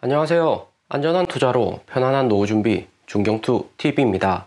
안녕하세요. 안전한 투자로 편안한 노후 준비 중경투TV입니다.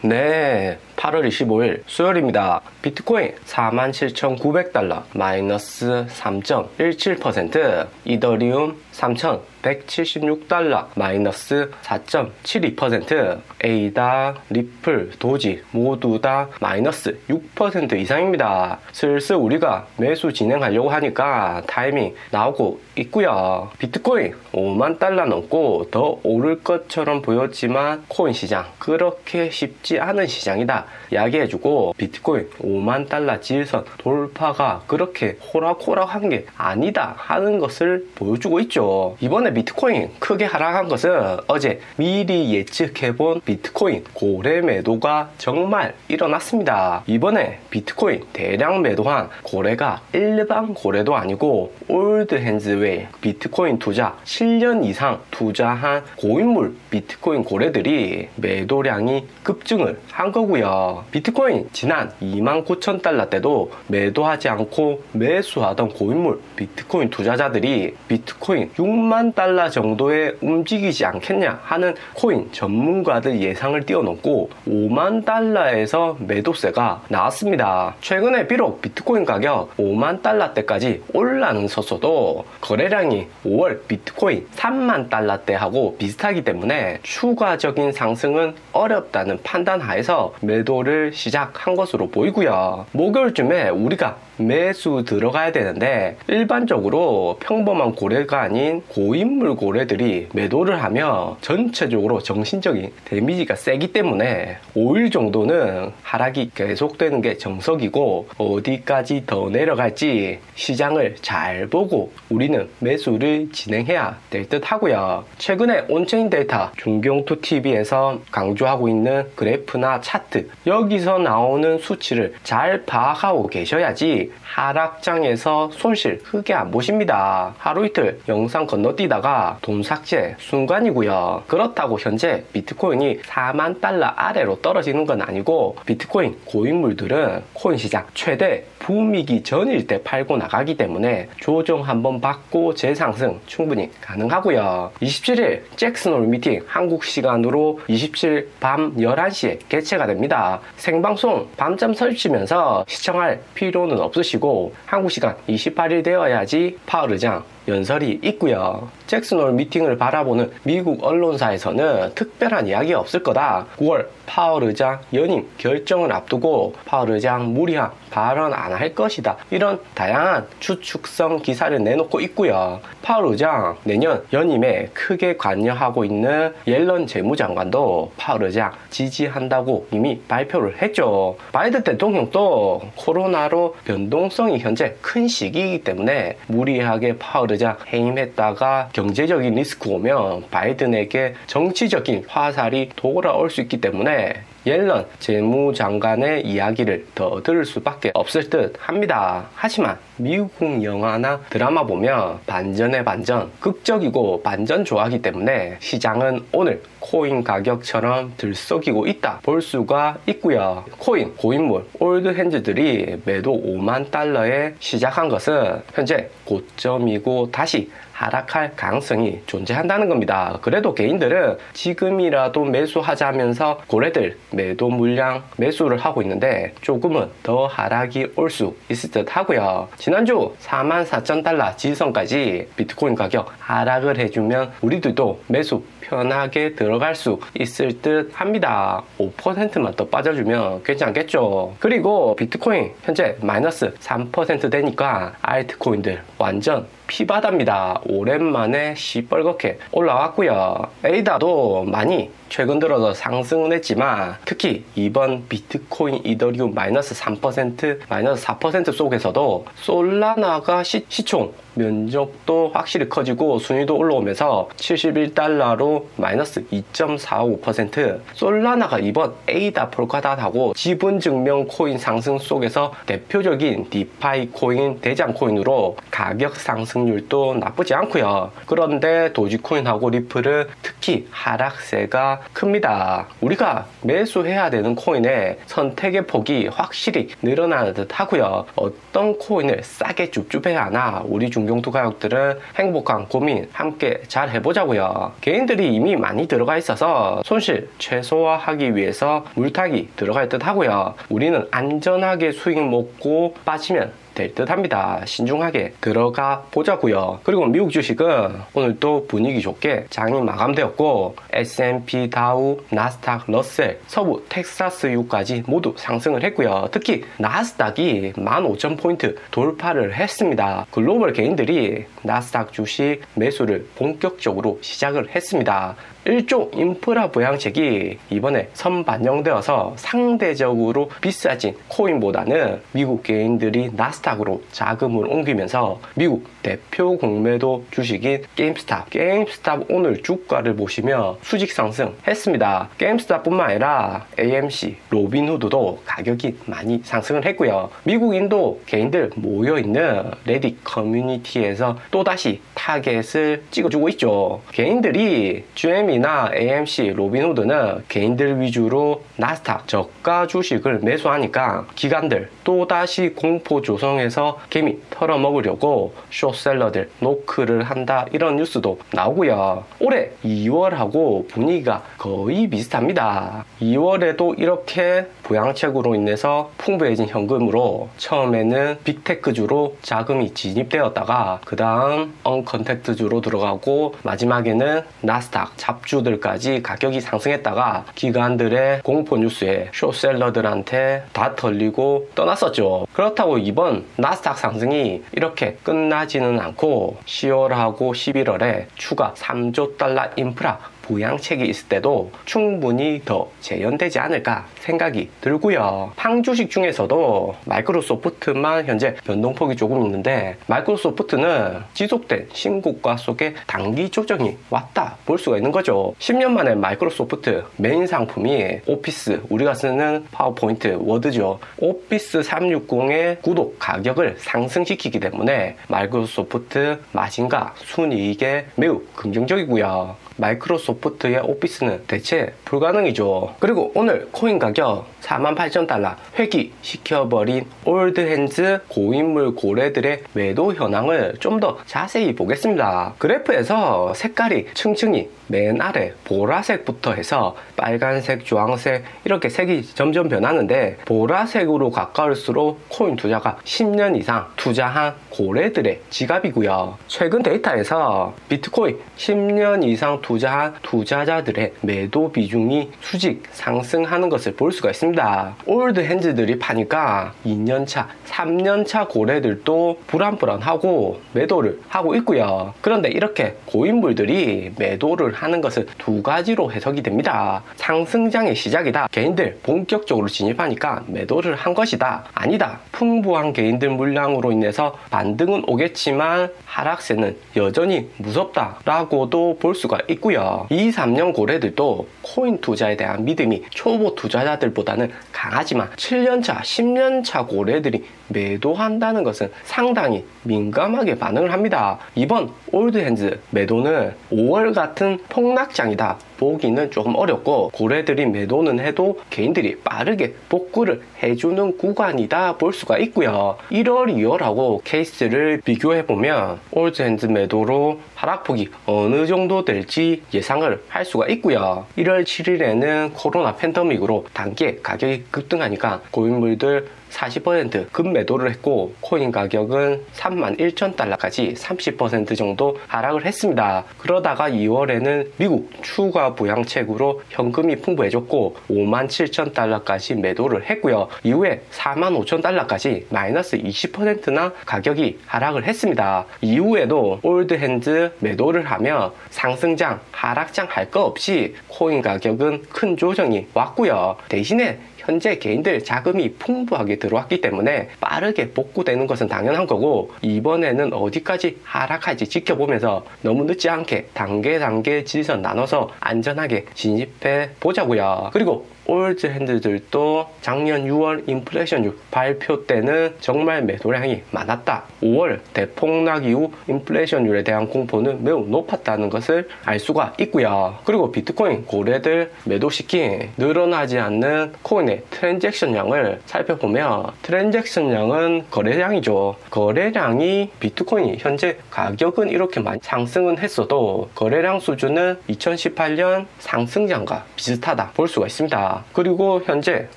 네, 8월 25일 수요일입니다. 비트코인 47,900달러 마이너스 3.17%, 이더리움 3,176달러 마이너스 4.72%, 에이다, 리플, 도지 모두 다 마이너스 6% 이상입니다. 슬슬 우리가 매수 진행하려고 하니까 타이밍 나오고 있고요. 비트코인 5만 달러 넘고 더 오를 것처럼 보였지만 코인 시장 그렇게 쉽지 않은 시장이다 이야기해주고, 비트코인 5만 달러 지지선 돌파가 그렇게 호락호락한 게 아니다 하는 것을 보여주고 있죠. 이번에 비트코인 크게 하락한 것은 어제 미리 예측해본 비트코인 고래 매도가 정말 일어났습니다. 이번에 비트코인 대량 매도한 고래가 일반 고래도 아니고 올드 핸즈웨이 비트코인 투자 7년 이상 투자한 고인물 비트코인 고래들이 매도량이 급증을 한 거고요. 비트코인 지난 29,000달러 때도 매도하지 않고 매수하던 고인물 비트코인 투자자들이 비트코인 6만 달러 정도에 움직이지 않겠냐 하는 코인 전문가들 예상을 뛰어넘고 5만 달러에서 매도세가 나왔습니다. 최근에 비록 비트코인 가격 5만 달러대까지 올라서도 거래량이 5월 비트코인 3만 달러대하고 비슷하기 때문에 추가적인 상승은 어렵다는 판단 하에서 매도를 시작한 것으로 보이고요. 목요일쯤에 우리가 매수 들어가야 되는데 일반적으로 평범한 고래가 아닌 고인물 고래들이 매도를 하며 전체적으로 정신적인 데미지가 세기 때문에 5일 정도는 하락이 계속되는 게 정석이고, 어디까지 더 내려갈지 시장을 잘 보고 우리는 매수를 진행해야 될 듯 하고요. 최근에 온체인 데이터 중경투TV에서 강조하고 있는 그래프나 차트, 여기서 나오는 수치를 잘 파악하고 계셔야지 하락장에서 손실 크게 안 보십니다. 하루 이틀 영상 건너뛰다가 돈 삭제 순간이고요. 그렇다고 현재 비트코인이 4만 달러 아래로 떨어지는 건 아니고, 비트코인 고인물들은 코인 시장 최대 붐이기 전일 때 팔고 나가기 때문에 조정 한번 받고 재상승 충분히 가능하고요. 27일 잭슨홀 미팅 한국 시간으로 27일 밤 11시에 개최가 됩니다. 생방송 밤잠 설치면서 시청할 필요는 없으시고 한국 시간 28일 되어야지 파월 의장 연설이 있고요. 잭슨홀 미팅을 바라보는 미국 언론사에서는 특별한 이야기 없을 거다, 9월 파월 의장 연임 결정을 앞두고 파월 의장 무리한 발언 안 할 것이다, 이런 다양한 추측성 기사를 내놓고 있고요. 파월 의장 내년 연임에 크게 관여하고 있는 옐런 재무장관도 파월 의장 지지한다고 이미 발표를 했죠. 바이든 대통령도 코로나로 변동성이 현재 큰 시기이기 때문에 무리하게 파월 의장 해임했다가 경제적인 리스크 오면 바이든에게 정치적인 화살이 돌아올 수 있기 때문에 옐런 재무장관의 이야기를 더 들을 수밖에 없을 듯 합니다. 하지만 미국 영화나 드라마 보면 반전의 반전, 극적이고 반전 좋아하기 때문에 시장은 오늘 코인 가격처럼 들썩이고 있다 볼 수가 있고요. 코인 고인물 올드 핸즈들이 매도 5만 달러에 시작한 것은 현재 고점이고 다시 하락할 가능성이 존재한다는 겁니다. 그래도 개인들은 지금이라도 매수하자면서 고래들 매도 물량 매수를 하고 있는데 조금은 더 하락이 올 수 있을 듯 하고요. 지난주 44,000달러 지지선까지 비트코인 가격 하락을 해주면 우리들도 매수 편하게 들어갈 수 있을 듯 합니다. 5%만 더 빠져주면 괜찮겠죠. 그리고 비트코인 현재 마이너스 3% 되니까 알트코인들 완전 피바다입니다. 오랜만에 시뻘겋게 올라왔고요. 에이다도 많이 최근 들어서 상승은 했지만 특히 이번 비트코인 이더리움 마이너스 3% 마이너스 4% 속에서도 솔라나가 시총 면적도 확실히 커지고 순위도 올라오면서 71달러로 마이너스 2.45%, 솔라나가 이번 에이다 폴카닷하고 지분증명 코인 상승 속에서 대표적인 디파이 코인 대장 코인으로 가격 상승률도 나쁘지 않고요. 그런데 도지코인하고 리플은 특히 특히 하락세가 큽니다. 우리가 매수해야 되는 코인의 선택의 폭이 확실히 늘어나는 듯 하고요. 어떤 코인을 싸게 줍줍해야 하나 우리 중경투 가족들은 행복한 고민 함께 잘 해보자고요. 개인들이 이미 많이 들어가 있어서 손실 최소화하기 위해서 물타기 들어갈 듯 하고요. 우리는 안전하게 수익 먹고 빠지면 될 듯 합니다. 신중하게 들어가 보자고요. 그리고 미국 주식은 오늘 또 분위기 좋게 장이 마감되었고 S&P, 다우, 나스닥, 러셀, 서부 텍사스유까지 모두 상승을 했고요. 특히 나스닥이 15,000포인트 돌파를 했습니다. 글로벌 개인들이 나스닥 주식 매수를 본격적으로 시작을 했습니다. 일종 인프라 부양책이 이번에 선반영되어서 상대적으로 비싸진 코인보다는 미국 개인들이 나스닥으로 자금을 옮기면서 미국 대표 공매도 주식인 게임스탑 오늘 주가를 보시면 수직 상승했습니다. 게임스탑뿐만 아니라 AMC, 로빈후드도 가격이 많이 상승을 했고요. 미국인도 개인들 모여있는 레딧 커뮤니티에서 또다시 타겟을 찍어주고 있죠. 개인들이 GM이나 AMC, 로빈후드는 개인들 위주로 나스닥 저가 주식을 매수하니까 기관들 또다시 공포 조성해서 개미 털어먹으려고 숏셀러들 노크를 한다 이런 뉴스도 나오고요. 올해 2월하고 분위기가 거의 비슷합니다. 2월에도 이렇게 부양책으로 인해서 풍부해진 현금으로 처음에는 빅테크주로 자금이 진입되었다가 그 다음 언컨택트주로 들어가고 마지막에는 나스닥 잡주들까지 가격이 상승했다가 기관들의 공포 뉴스에 숏셀러들한테 다 털리고 떠났었죠. 그렇다고 이번 나스닥 상승이 이렇게 끝나지는 않고 10월하고 11월에 추가 3조 달러 인프라 부양책이 있을 때도 충분히 더 재현되지 않을까 생각이 들고요. 팡 주식 중에서도 마이크로소프트만 현재 변동폭이 조금 있는데 마이크로소프트는 지속된 신고가 속에 단기 조정이 왔다 볼 수가 있는 거죠. 10년 만에 마이크로소프트 메인 상품이 오피스, 우리가 쓰는 파워포인트, 워드죠. 오피스 360의 구독 가격을 상승시키기 때문에 마이크로소프트 마진과 순이익에 매우 긍정적이고요. 마이크로소프트의 오피스는 대체 불가능이죠. 그리고 오늘 코인 가격 48,000달러 회귀시켜버린 올드핸즈 고인물 고래들의 매도 현황을 좀 더 자세히 보겠습니다. 그래프에서 색깔이 층층이 맨 아래 보라색부터 해서 빨간색, 주황색 이렇게 색이 점점 변하는데 보라색으로 가까울수록 코인 투자가 10년 이상 투자한 고래들의 지갑이고요. 최근 데이터에서 비트코인 10년 이상 투자한 투자자들의 매도 비중이 수직 상승하는 것을 볼 수가 있습니다. 올드 핸즈들이 파니까 2년차, 3년차 고래들도 불안불안하고 매도를 하고 있고요. 그런데 이렇게 고인물들이 매도를 하는 것은 두 가지로 해석이 됩니다. 상승장의 시작이다. 개인들 본격적으로 진입하니까 매도를 한 것이다. 아니다. 풍부한 개인들 물량으로 인해서 반등은 오겠지만 하락세는 여전히 무섭다라고도 볼 수가 있고요. 2, 3년 고래들도 코인 투자에 대한 믿음이 초보 투자자들보다는 강하지만 7년차, 10년차 고래들이 매도한다는 것은 상당히 민감하게 반응을 합니다. 이번 올드핸즈 매도는 5월 같은 폭락장이다 보기는 조금 어렵고 고래들이 매도는 해도 개인들이 빠르게 복구를 해주는 구간이다 볼 수가 있고요. 1월, 2월하고 케이스를 비교해보면 올드핸즈 매도로 하락폭이 어느 정도 될지 예상을 할 수가 있고요. 1월 7일에는 코로나 팬데믹으로 단기에 가격이 급등하니까 고인물들 40% 급매도를 했고 코인 가격은 31,000달러까지 30% 정도 하락을 했습니다. 그러다가 2월에는 미국 추가 부양책으로 현금이 풍부해졌고 57,000달러까지 매도를 했고요. 이후에 45,000달러까지 마이너스 20%나 가격이 하락을 했습니다. 이후에도 올드핸즈 매도를 하며 상승장, 하락장 할 거 없이 코인 가격은 큰 조정이 왔고요. 대신에 현재 개인들 자금이 풍부하게 들어왔기 때문에 빠르게 복구되는 것은 당연한 거고, 이번에는 어디까지 하락할지 지켜보면서 너무 늦지 않게 단계 지선 나눠서 안전하게 진입해 보자고요. 그리고 올드핸드들도 작년 6월 인플레이션율 발표 때는 정말 매도량이 많았다. 5월 대폭락 이후 인플레이션율에 대한 공포는 매우 높았다는 것을 알 수가 있고요. 그리고 비트코인 고래들 매도시킨 늘어나지 않는 코인의 트랜잭션량을 살펴보면, 트랜잭션량은 거래량이죠. 거래량이 비트코인이 현재 가격은 이렇게 많이 상승은 했어도 거래량 수준은 2018년 상승장과 비슷하다 볼 수가 있습니다. 그리고 현재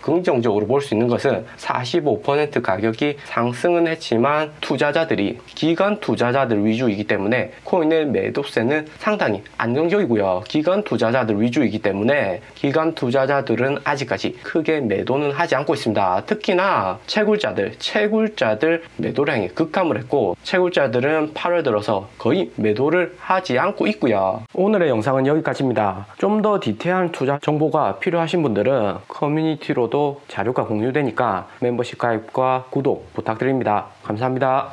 긍정적으로 볼 수 있는 것은 45% 가격이 상승은 했지만 기관 투자자들 위주이기 때문에 코인의 매도세는 상당히 안정적이고요. 기관 투자자들 위주이기 때문에 기관 투자자들은 아직까지 크게 매도는 하지 않고 있습니다. 특히나 채굴자들 매도량이 급감을 했고, 채굴자들은 8월 들어서 거의 매도를 하지 않고 있고요. 오늘의 영상은 여기까지입니다. 좀 더 디테일한 투자 정보가 필요하신 분들은 커뮤니티로도 자료가 공유되니까 멤버십 가입과 구독 부탁드립니다. 감사합니다.